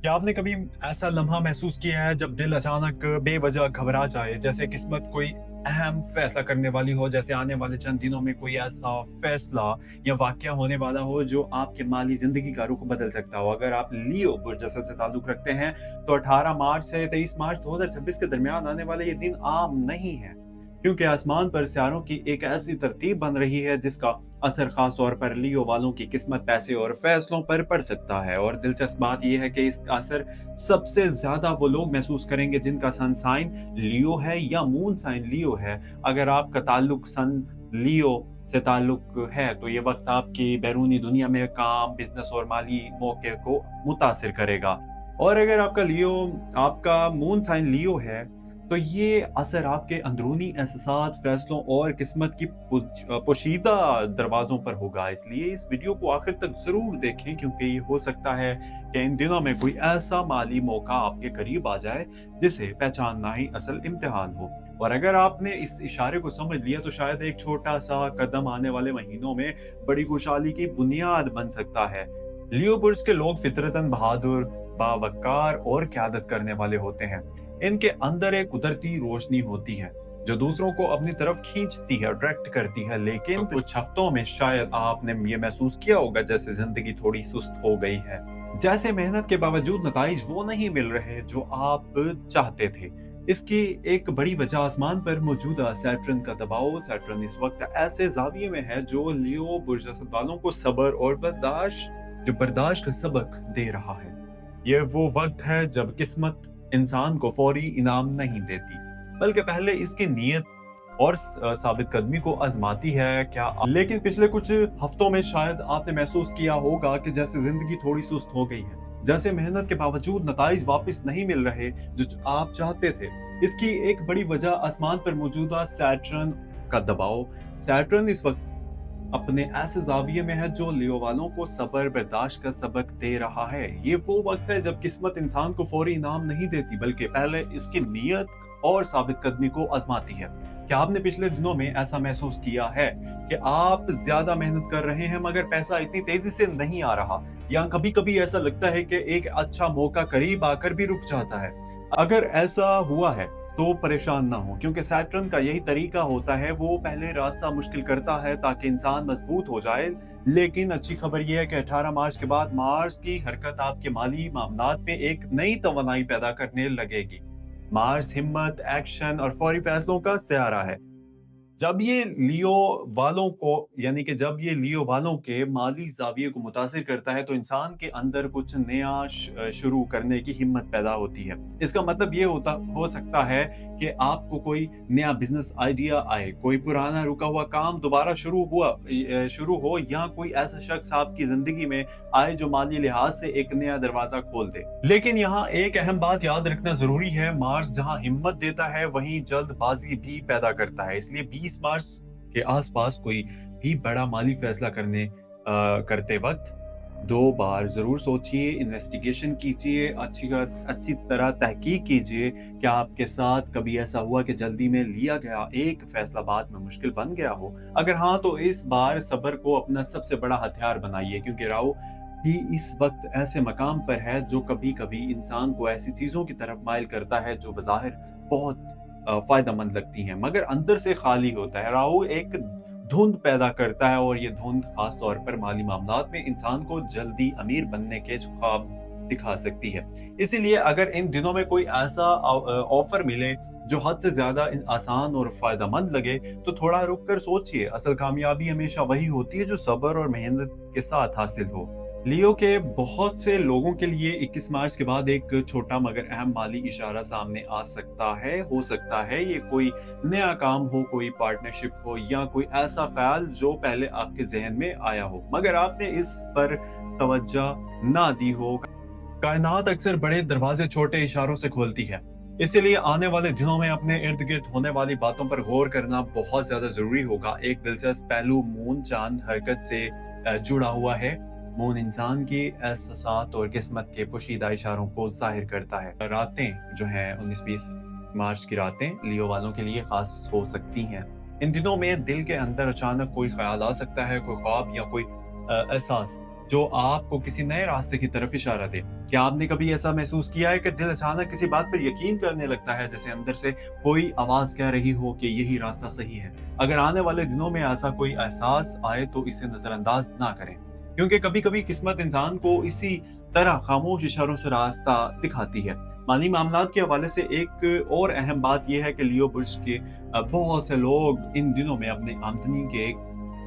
क्या आपने कभी ऐसा लम्हा महसूस किया है जब दिल अचानक बेवजह घबरा जाए, जैसे किस्मत कोई अहम फैसला करने वाली हो, जैसे आने वाले चंद दिनों में कोई ऐसा फैसला या वाकया होने वाला हो जो आपके माली जिंदगी का रुख बदल सकता हो? अगर आप लियो बुर्ज से ताल्लुक रखते हैं तो 18 मार्च से 23 मार्च 2026 के दरमियान आने वाले ये दिन आम नहीं है, क्योंकि आसमान पर सितारों की एक ऐसी तरतीब बन रही है जिसका असर खास तौर पर लियो वालों की किस्मत, पैसे और फैसलों पर पड़ सकता है। और दिलचस्प बात यह है कि इसका असर सबसे ज्यादा वो लोग महसूस करेंगे जिनका सन साइन लियो है या मून साइन लियो है। अगर आपका ताल्लुक सन लियो से ताल्लुक है तो ये वक्त आपकी बैरूनी दुनिया में काम, बिजनेस और माली मौके को मुतासिर करेगा। और अगर आपका मून साइन लियो है तो ये असर आपके अंदरूनी एहसास, फैसलों और किस्मत की पोशीदा दरवाजों पर होगा। इसलिए इस वीडियो को आखिर तक जरूर देखें, क्योंकि ये हो सकता है कि इन दिनों में कोई ऐसा माली मौका आपके करीब आ जाए जिसे पहचानना ही असल इम्तिहान हो। और अगर आपने इस इशारे को समझ लिया तो शायद एक छोटा सा कदम आने वाले महीनों में बड़ी खुशहाली की बुनियाद बन सकता है। लियो बुर्ज के लोग फितरतन बहादुर, बावकार और क़यादत करने वाले होते हैं। इनके अंदर एक कुदरती रोशनी होती है जो दूसरों को अपनी तरफ खींचती है, अट्रैक्ट करती है। लेकिन कुछ हफ्तों में शायद आपने ये महसूस किया होगा जैसे जिंदगी थोड़ी सुस्त हो गई है, जैसे मेहनत के बावजूद नताइज वो नहीं मिल रहे जो आप चाहते थे। इसकी एक बड़ी वजह आसमान पर मौजूदा सैटर्न का दबाव। सैटर्न इस वक्त ऐसे जाविये में है जो लियो बुर्ज वालों को सब्र और बर्दाश्त का सबक दे रहा है। ये वो वक्त है जब किस्मत इंसान को फौरी इनाम नहीं देती, बल्कि पहले इसकी नीयत और साबित कदमी को आजमाती है। लेकिन पिछले कुछ हफ्तों में शायद आपने महसूस किया होगा कि जैसे जिंदगी थोड़ी सुस्त हो गई है, जैसे मेहनत के बावजूद नताइज वापस नहीं मिल रहे जो आप चाहते थे। इसकी एक बड़ी वजह आसमान पर मौजूदा सैटर्न का दबाव। सैटर्न इस वक्त अपने ऐसे जाविये में है जो लियो वालों को सब्र बर्दाश्त का सबक दे रहा है। ये वो वक्त है जब किस्मत इंसान को फौरी इनाम नहीं देती, बल्कि पहले इसकी नीयत और साबित कदमी को आजमाती है। क्या आपने पिछले दिनों में ऐसा महसूस किया है कि आप ज्यादा मेहनत कर रहे हैं मगर पैसा इतनी तेजी से नहीं आ रहा, या कभी कभी ऐसा लगता है कि एक अच्छा मौका करीब आकर भी रुक जाता है? अगर ऐसा हुआ है तो परेशान ना हो, क्योंकि सैटर्न का यही तरीका होता है। वो पहले रास्ता मुश्किल करता है ताकि इंसान मजबूत हो जाए। लेकिन अच्छी खबर यह है कि 18 मार्च के बाद मार्स की हरकत आपके माली मामलात में एक नई तवानाई पैदा करने लगेगी। मार्स हिम्मत, एक्शन और फौरी फैसलों का सहारा है। जब ये लियो वालों के माली जाविये को मुतासिर करता है तो इंसान के अंदर कुछ नया शुरू करने की हिम्मत पैदा होती है। इसका मतलब ये हो सकता है कि आपको कोई नया बिजनेस आइडिया आए, कोई पुराना रुका हुआ काम दोबारा शुरू हो, या कोई ऐसा शख्स आपकी जिंदगी में आए जो माली लिहाज से एक नया दरवाजा खोल दे। लेकिन यहाँ एक अहम बात याद रखना जरूरी है, मार्स जहाँ हिम्मत देता है वहीं जल्दबाजी भी पैदा करता है। इसलिए 20 मार्च के आसपास कोई भी बड़ा माली फैसला करते वक्त 2 बार जरूर सोचिए, इन्वेस्टिगेशन कीजिए, अच्छी तरह तहकीक कीजिए। क्या आपके साथ कभी ऐसा हुआ कि जल्दी में लिया गया एक फैसला बाद में मुश्किल बन गया हो? अगर हाँ तो इस बार सब्र को अपना सबसे बड़ा हथियार बनाइए, क्योंकि राव ही इस वक्त ऐसे मकाम पर है जो कभी कभी इंसान को ऐसी चीजों की तरफ माइल करता है जो बज़ाहिर बहुत फायदेमंद लगती हैं मगर अंदर से खाली होता है। राहु एक धुंध पैदा करता है, और ये धुंध खास तौर पर माली मामलात में इंसान को जल्दी अमीर बनने के ख्वाब दिखा सकती है। इसीलिए अगर इन दिनों में कोई ऐसा ऑफर मिले जो हद से ज्यादा आसान और फायदेमंद लगे तो थोड़ा रुक कर सोचिए। असल कामयाबी हमेशा वही होती है जो सब्र और मेहनत के साथ हासिल हो। लियो के बहुत से लोगों के लिए 21 मार्च के बाद एक छोटा मगर अहम माली इशारा सामने आ सकता है। हो सकता है ये कोई नया काम हो, कोई पार्टनरशिप हो, या कोई ऐसा ख्याल जो पहले आपके जहन में आया हो मगर आपने इस पर तवज्जो ना दी हो। कायनात अक्सर बड़े दरवाजे छोटे इशारों से खोलती है, इसीलिए आने वाले दिनों में अपने इर्द गिर्द होने वाली बातों पर गौर करना बहुत ज्यादा जरूरी होगा। एक दिलचस्प पहलू मून चांद हरकत से जुड़ा हुआ है। मून इंसान की एहसासात और किस्मत के पोशीदा इशारों को जाहिर करता है। रातें जो हैं 19-20 मार्च की रातें लियो वालों के लिए खास हो सकती हैं। इन दिनों में दिल के अंदर अचानक कोई ख्याल आ सकता है, कोई ख्वाब या कोई एहसास जो आपको किसी नए रास्ते की तरफ इशारा दे। क्या आपने कभी ऐसा महसूस किया है कि दिल अचानक किसी बात पर यकीन करने लगता है, जैसे अंदर से कोई आवाज़ कह रही हो कि यही रास्ता सही है? अगर आने वाले दिनों में ऐसा कोई एहसास आए तो इसे नज़रअंदाज ना करें, क्योंकि कभी-कभी किस्मत इंसान को इसी तरह खामोश इशारों से रास्ता दिखाती है। माली मामलात के हवाले से एक और अहम बात यह है कि लियो बुर्ज के बहुत से लोग इन दिनों में अपनी आमदनी के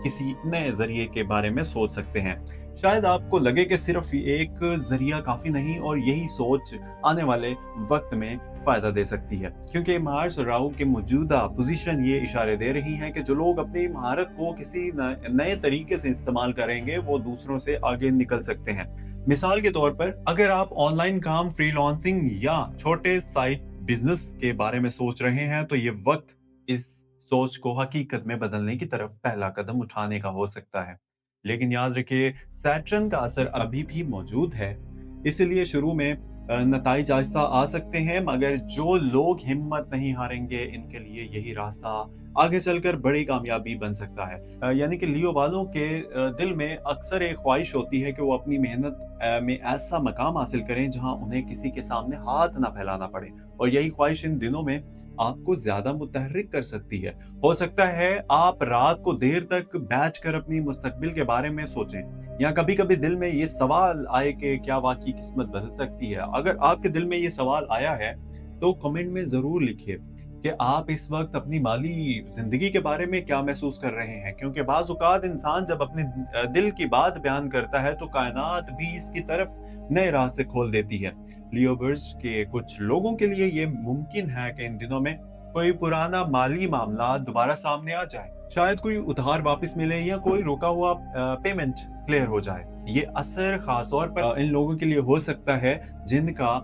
किसी नए ज़रिए के बारे में सोच सकते हैं। शायद आपको लगे कि सिर्फ़ एक ज़रिया काफ़ी नहीं, और यही सोच आने वाले वक़्त में फ़ायदा दे सकती है। क्योंकि मार्स और राहु की मौजूदा पोज़ीशन ये इशारे दे रही है कि जो लोग अपनी महारत को किसी नए तरीके से इस्तेमाल करेंगे, वो दूसरों से आगे निकल सकते हैं। मिसाल के तौर पर, अगर आप ऑनलाइन काम, फ्रीलांसिंग या छोटे साइड बिज़नेस के बारे में सोच रहे हैं, तो ये वक़्त इस सोच को हकीकत में बदलने की तरफ पहला कदम उठाने का हो सकता है। लेकिन याद रखिए, सैटर्न का असर अभी भी मौजूद है, इसलिए शुरू में नताइज आहिस्ता आ सकते हैं, मगर जो लोग हिम्मत नहीं हारेंगे, इनके लिए यही रास्ता आगे चलकर बड़ी कामयाबी बन सकता है। यानी कि लियो वालों के दिल में अक्सर एक ख्वाहिश होती है कि वो अपनी मेहनत में ऐसा मकाम हासिल करें जहां उन्हें किसी के सामने हाथ ना फैलाना पड़े, और यही ख्वाहिश इन दिनों में आपको ज्यादा मुतहर्रिक कर सकती है। हो सकता है आप रात को देर तक बैठकर अपनी मुस्तकबिल के बारे में सोचें, या कभी-कभी दिल में ये सवाल आए कि क्या वाकई किस्मत बदल सकती है? अगर आपके दिल में ये सवाल आया है, तो कमेंट में ज़रूर लिखिए कि आप इस वक़्त अपनी माली ज़िंदगी के बारे में क्या महसूस कर रहे हैं? क्योंकि बाज़ औक़ात इंसान जब अपने दिल की बात बयान करता है, तो कायनात भी इसकी तरफ नए रास्ते खोल देती है। लियो बर्ड्स के कुछ लोगों के लिए ये मुमकिन है कि इन दिनों में कोई पुराना माली मामला दोबारा सामने आ जाए। शायद कोई उधार वापस मिले, या कोई रुका हुआ पेमेंट क्लियर हो जाए। ये असर खास तौर पर इन लोगों के लिए हो सकता है जिनका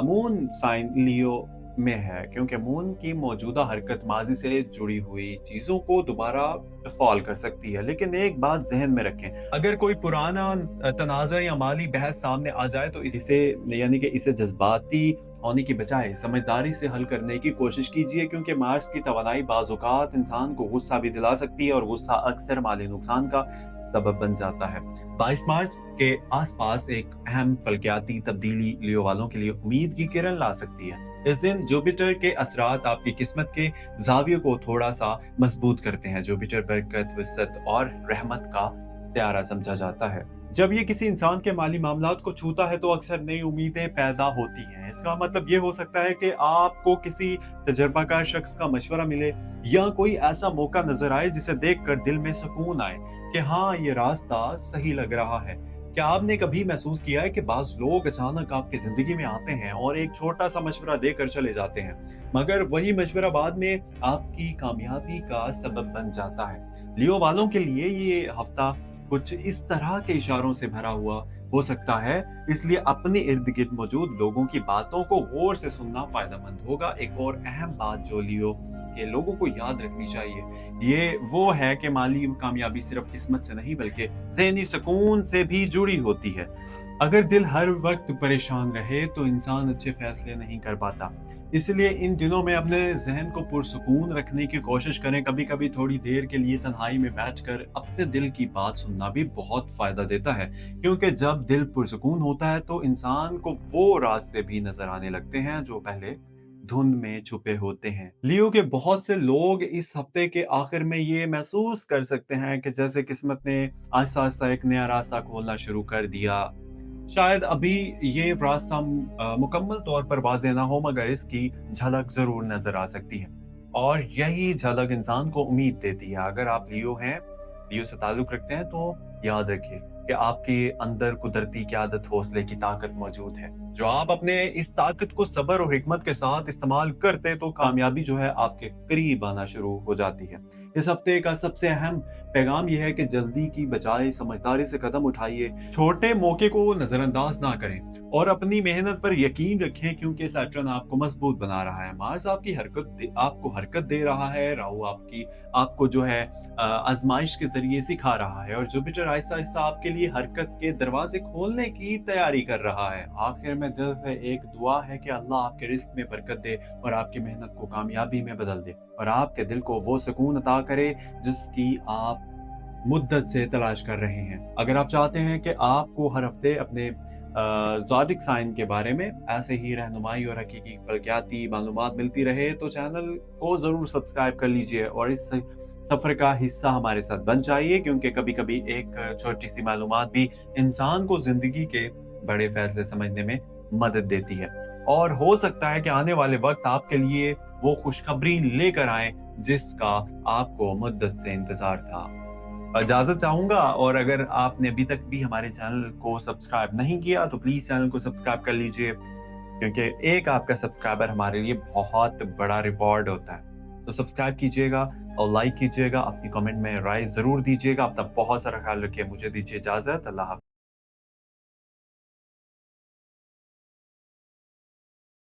मून साइन लियो में है, क्योंकि मून की मौजूदा हरकत माजी से जुड़ी हुई चीजों को दोबारा फॉल कर सकती है। लेकिन एक बात जहन में रखें, अगर कोई पुराना तनाज़ा या माली बहस सामने आ जाए, तो इसे यानी कि इसे जज्बाती होने की बजाय समझदारी से हल करने की कोशिश कीजिए, क्योंकि मार्स की तवानाई बाज़ औक़ात इंसान को गुस्सा भी दिला सकती है, और गुस्सा अक्सर माली नुकसान का सबब बन जाता है। 22 मार्च के आसपास एक अहम फल्कियाती तब्दीली लियो वालों के लिए उम्मीद की किरण ला सकती है। इस दिन जुपिटर के असरात आपकी किस्मत के ज़ाविये को थोड़ा सा मजबूत करते हैं। जुपिटर बरकत, वसअत और रहमत का सियारा समझा जाता है। जब ये किसी इंसान के माली मामलात को छूता है, तो अक्सर नई उम्मीदें पैदा होती हैं। इसका मतलब ये हो सकता है कि आपको किसी तजर्बाकार शख्स का मशवरा मिले, या कोई ऐसा मौका नजर आए जिसे देखकर दिल में सुकून आए कि हाँ, ये रास्ता सही लग रहा है। क्या आपने कभी महसूस किया है कि बाज़ लोग अचानक आपकी ज़िंदगी में आते हैं और एक छोटा-सा मशवरा देकर चले जाते हैं, मगर वही मशवरा बाद में आपकी कामयाबी का सबब बन जाता है? लियो वालों के लिए ये हफ्ता कुछ इस तरह के इशारों से भरा हुआ हो सकता है, इसलिए अपने इर्द-गिर्द मौजूद लोगों की बातों को गौर से सुनना फ़ायदेमंद होगा। एक और अहम बात जो लियो के लोगों को याद रखनी चाहिए, ये वो है कि माली कामयाबी सिर्फ किस्मत से नहीं, बल्कि ज़हनी सुकून से भी जुड़ी होती है। अगर दिल हर वक्त परेशान रहे, तो इंसान अच्छे फैसले नहीं कर पाता। इसलिए इन दिनों में अपने ज़हन को पुरसुकून रखने की कोशिश करें। कभी-कभी थोड़ी देर के लिए तन्हाई में बैठकर अपने दिल की बात सुनना भी बहुत फ़ायदा देता है, क्योंकि जब दिल पुरसुकून होता है, तो इंसान को वो रास्ते भी नज़र आने लगते हैं जो पहले धुंध में छुपे होते हैं। लियो के बहुत से लोग इस हफ्ते के आखिर में ये महसूस कर सकते हैं कि जैसे किस्मत ने आहिस्ता-आहिस्ता एक नया रास्ता खोलना शुरू कर दिया। शायद अभी ये रास्ता मुकम्मल तौर पर वाज़ेह ना हो, मगर इसकी झलक ज़रूर नज़र आ सकती है, और यही झलक इंसान को उम्मीद देती है। अगर आप लियो हैं, लियो से ताल्लुक़ रखते हैं, तो याद रखिए कि आपके अंदर कुदरती क़यादत, हौसले की ताकत मौजूद है। जो आप अपने इस ताकत को सब्र और हिकमत के साथ इस्तेमाल करते, तो कामयाबी जो है आपके करीब आना शुरू हो जाती है। इस हफ्ते का सबसे अहम पैगाम यह है कि जल्दी की बजाय समझदारी से कदम उठाइए। छोटे मौके को नजरअंदाज ना करें, और अपनी मेहनत पर यकीन रखें, क्योंकि सैटर्न आपको मजबूत बना रहा है। मार्स आपको हरकत दे रहा है। राहु आपको जो है आजमाइश के जरिए सिखा रहा है, और जुपिटर आहिस्ता आहिस्ता आपके लिए हरकत के दरवाजे खोलने की तैयारी कर रहा है। आखिर में दिल से एक दुआ है कि अल्लाह आपके रिस्क में बरकत दे, और आपकी मेहनत को कामयाबी में बदल दे, और आपके दिल को वो सुकून अता करे जिसकी आप मुद्दत से तलाश कर रहे हैं। अगर आप चाहते हैं कि आपको हर हफ्ते अपने ज़ोडिक साइन के बारे में ऐसे ही रहनुमाई और हकीकी फल्कियाती मालूमात मिलती रहे, तो चैनल को ज़रूर सब्सक्राइब कर लीजिए और इस सफ़र का हिस्सा हमारे साथ बन जाइए, क्योंकि कभी-कभी एक छोटी-सी मालूमात भी इंसान को ज़िंदगी के बड़े फैसले समझने में मदद देती है। और हो सकता है कि आने वाले वक़्त आपके लिए वो खुशखबरी लेकर आएँ, जिसका आपको मुद्दत से इंतज़ार था। इजाज़त चाहूँगा, और अगर आपने अभी तक भी हमारे चैनल को सब्सक्राइब नहीं किया, तो प्लीज़ चैनल को सब्सक्राइब कर लीजिए, क्योंकि एक आपका सब्सक्राइबर हमारे लिए बहुत बड़ा रिवॉर्ड होता है। तो सब्सक्राइब कीजिएगा और लाइक कीजिएगा, अपनी कमेंट में राय ज़रूर दीजिएगा। अपना बहुत सारा ख़्याल रखिए। मुझे दीजिए इजाज़त। अल्लाह हाफ़िज़।